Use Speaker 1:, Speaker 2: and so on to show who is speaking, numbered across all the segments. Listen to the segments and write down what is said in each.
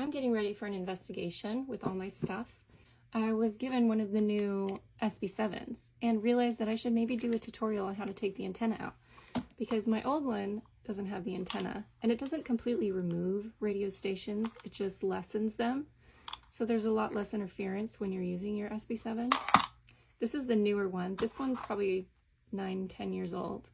Speaker 1: I'm getting ready for an investigation with all my stuff. I was given one of the new SP7s and realized that I should maybe do a tutorial on how to take the antenna out, because my old one doesn't have the antenna, and it doesn't completely remove radio stations, it just lessens them. So there's a lot less interference when you're using your SP7. This is the newer one. This one's probably 9-10 years old.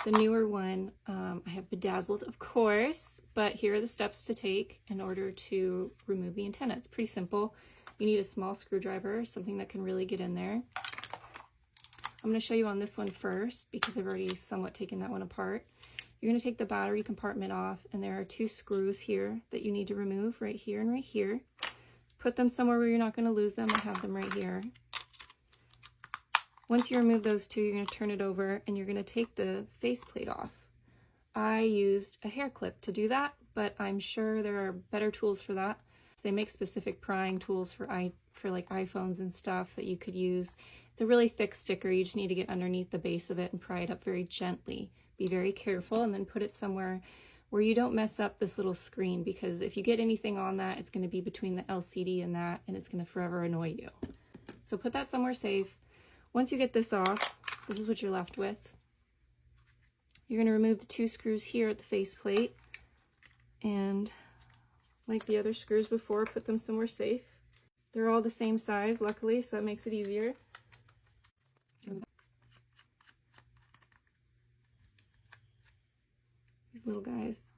Speaker 1: The newer one, I have bedazzled, of course, but here are the steps to take in order to remove the antenna. It's pretty simple. You need a small screwdriver, something that can really get in there. I'm going to show you on this one first because I've already somewhat taken that one apart. You're going to take the battery compartment off, and there are 2 screws here that you need to remove, right here and right here. Put them somewhere where you're not going to lose them. I have them right here. Once you remove those 2, you're going to turn it over and you're going to take the faceplate off. I used a hair clip to do that, but I'm sure there are better tools for that. They make specific prying tools for like iPhones and stuff that you could use. It's a really thick sticker. You just need to get underneath the base of it and pry it up very gently. Be very careful, and then put it somewhere where you don't mess up this little screen, because if you get anything on that, it's going to be between the LCD and that, and it's going to forever annoy you. So put that somewhere safe. Once you get this off, this is what you're left with. You're going to remove the 2 screws here at the faceplate, and like the other screws before, put them somewhere safe. They're all the same size, luckily, so that makes it easier. These little guys,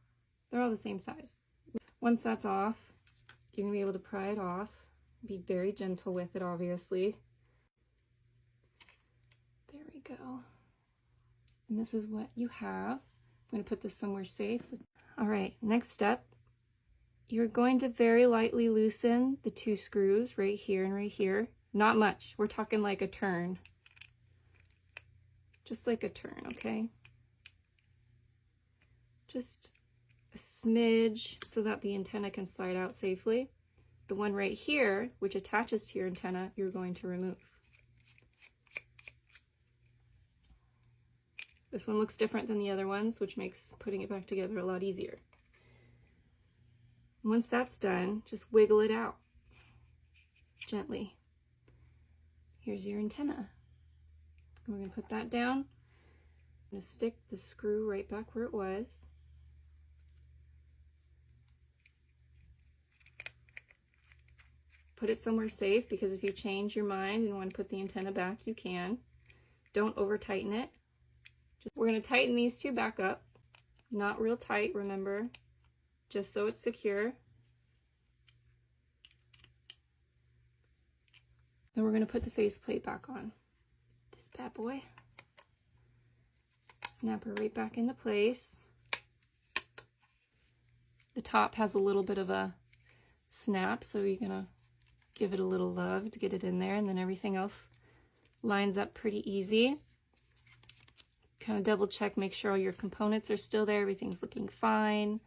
Speaker 1: they're all the same size. Once that's off, you're going to be able to pry it off. Be very gentle with it, obviously. There we go. And this is what you have. I'm going to put this somewhere safe. All right, next step. You're going to very lightly loosen the 2 screws right here and right here. Not much. We're talking like a turn. Just like a turn, okay? Just a smidge so that the antenna can slide out safely. The one right here, which attaches to your antenna, you're going to remove. This one looks different than the other ones, which makes putting it back together a lot easier. Once that's done, just wiggle it out gently. Here's your antenna. We're going to put that down. I'm going to stick the screw right back where it was. Put it somewhere safe, because if you change your mind and want to put the antenna back, you can. Don't over tighten it. We're going to tighten these 2 back up. Not real tight, remember, just so it's secure. Then we're going to put the faceplate back on. This bad boy. Snap her right back into place. The top has a little bit of a snap, so you're going to give it a little love to get it in there, and then everything else lines up pretty easy. Kind of double check, make sure all your components are still there, everything's looking fine.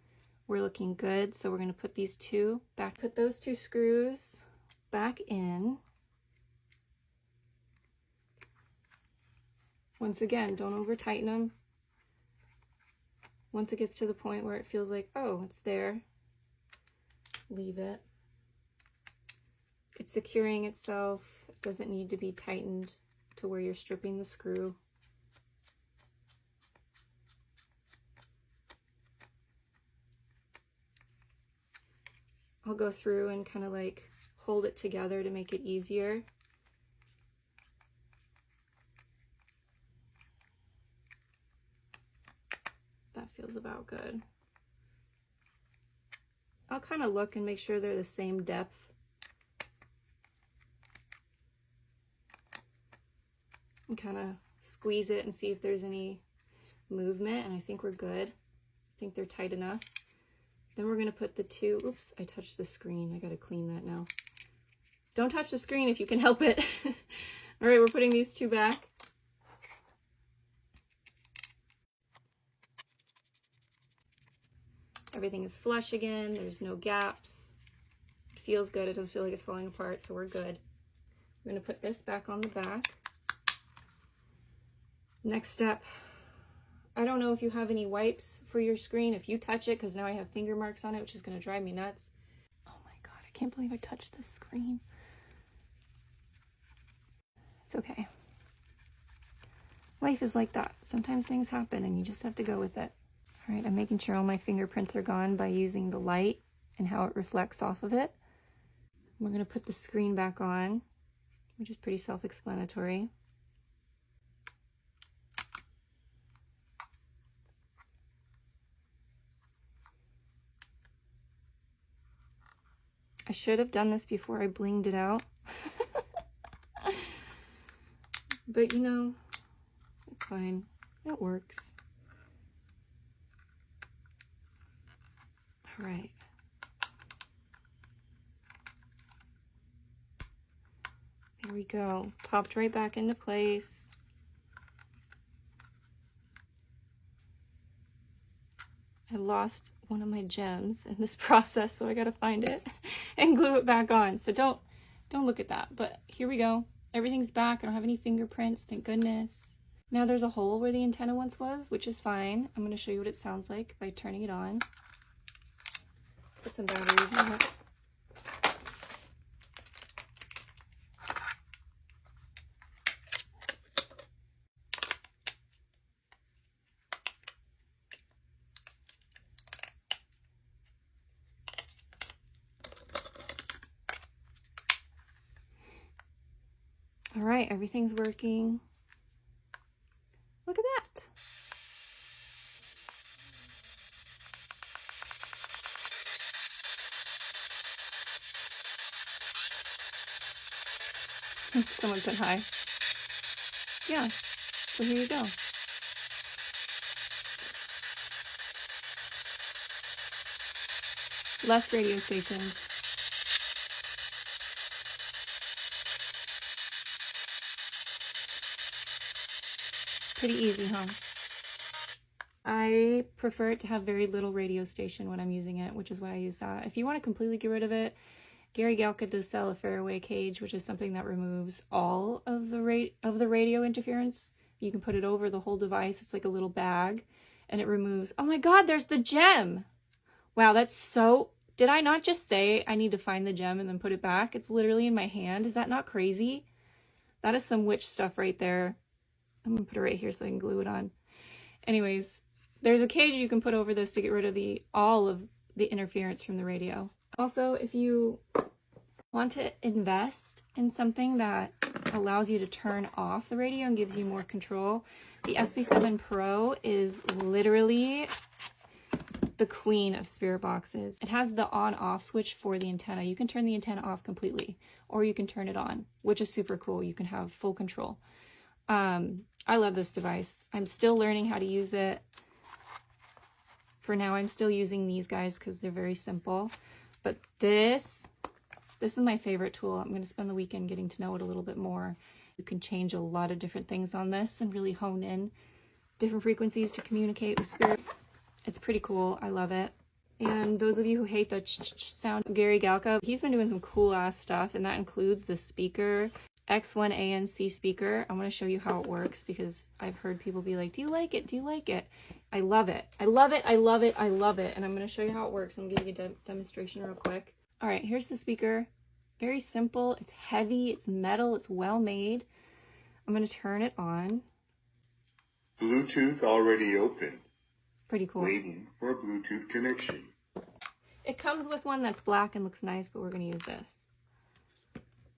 Speaker 1: We're looking good, so we're going to put these 2 back. Put those 2 screws back in. Once again, don't over tighten them. Once it gets to the point where it feels like, oh, it's there, leave it. It's securing itself. It doesn't need to be tightened to where you're stripping the screw. I'll go through and kind of like hold it together to make it easier. That feels about good. I'll kind of look and make sure they're the same depth. And kind of squeeze it and see if there's any movement, and I think we're good. I think they're tight enough. Then we're going to put the 2, oops, I touched the screen. I got to clean that now. Don't touch the screen if you can help it. All right, we're putting these 2 back. Everything is flush again. There's no gaps. It feels good. It doesn't feel like it's falling apart, so we're good. We're going to put this back on the back. Next step, I don't know if you have any wipes for your screen. If you touch it, because now I have finger marks on it, which is going to drive me nuts. can't believe I touched this screen. It's okay. Life is like that. Sometimes things happen and you just have to go with it. All right, I'm making sure all my fingerprints are gone by using the light and how it reflects off of it. We're going to put the screen back on, which is pretty self-explanatory. I should have done this before I blinged it out. But you know, it's fine. It works. All right. There we go. Popped right back into place. I lost one of my gems in this process, so I gotta find it and glue it back on. So don't look at that. But here we go. Everything's back. I don't have any fingerprints, thank goodness. Now there's a hole where the antenna once was, which is fine. I'm gonna show you what it sounds like by turning it on. Let's put some batteries in it. All right, everything's working. Look at that. Someone said hi. Yeah, so here you go. Less radio stations. Pretty easy, huh? I prefer it to have very little radio station when I'm using it, which is why I use that. If you want to completely get rid of it, Gary Galka does sell a fairway cage, which is something that removes all of the radio interference. You can put it over the whole device. It's like a little bag, and it removes. Oh my God, there's the gem! Wow, that's so... Did I not just say I need to find the gem and then put it back? It's literally in my hand. Is that not crazy? That is some witch stuff right there. I'm gonna put it right here so I can glue it on. Anyways, there's a cage you can put over this to get rid of all of the interference from the radio. Also, if you want to invest in something that allows you to turn off the radio and gives you more control, the SP7 Pro is literally the queen of spirit boxes. It has the on-off switch for the antenna. You can turn the antenna off completely, or you can turn it on, which is super cool. You can have full control. I love this device. I'm still learning how to use it. For now, I'm still using these guys because they're very simple. But this is my favorite tool. I'm going to spend the weekend getting to know it a little bit more. You can change a lot of different things on this and really hone in different frequencies to communicate with spirit. It's pretty cool. I love it. And those of you who hate the sound of Gary Galka, he's been doing some cool ass stuff, and that includes the speaker. X1 ANC speaker. I'm going to show you how it works because I've heard people be like, do you like it? Do you like it? I love it. I love it. I love it. I love it. And I'm going to show you how it works. I'm going to give you a demonstration real quick. All right, here's the speaker. Very simple. It's heavy. It's metal. It's well made. I'm going to turn it on.
Speaker 2: Bluetooth already open.
Speaker 1: Pretty cool.
Speaker 2: Waiting for a Bluetooth connection.
Speaker 1: It comes with one that's black and looks nice, but we're going to use this.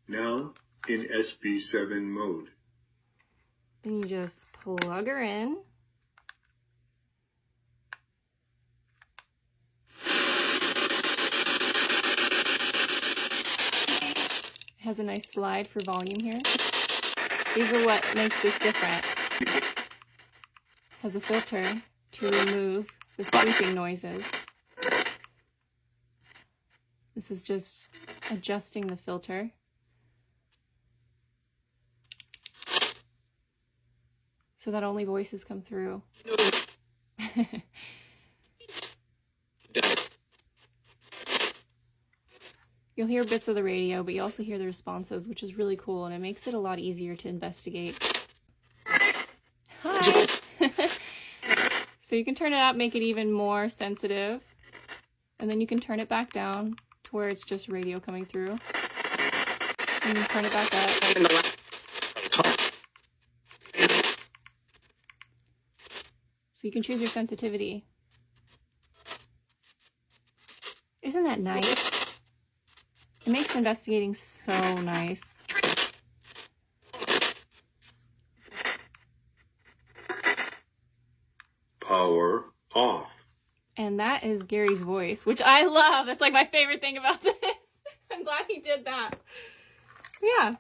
Speaker 2: Now in SP7 mode.
Speaker 1: Then you just plug her in. It has a nice slide for volume here. These are what makes this different. It has a filter to remove the squeaking noises. This is just adjusting the filter. So that only voices come through. You'll hear bits of the radio, but you also hear the responses, which is really cool, and it makes it a lot easier to investigate. Hi! So you can turn it up, make it even more sensitive, and then you can turn it back down to where it's just radio coming through. And you turn it back up. So you can choose your sensitivity. Isn't that nice? It makes investigating so nice.
Speaker 2: Power off.
Speaker 1: And that is Gary's voice, which I love. That's like my favorite thing about this. I'm glad he did that. But yeah.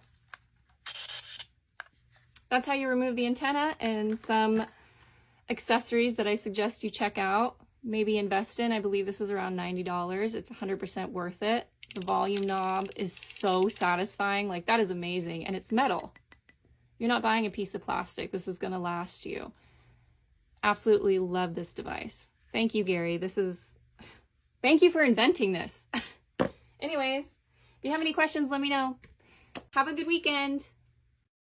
Speaker 1: That's how you remove the antenna, and some accessories that I suggest you check out, maybe invest in. I believe this is around $90. It's 100% worth it. The volume knob is so satisfying. Like, that is amazing. And it's metal. You're not buying a piece of plastic. This is going to last you. Absolutely love this device. Thank you, Gary. Thank you for inventing this. Anyways, if you have any questions, let me know. Have a good weekend.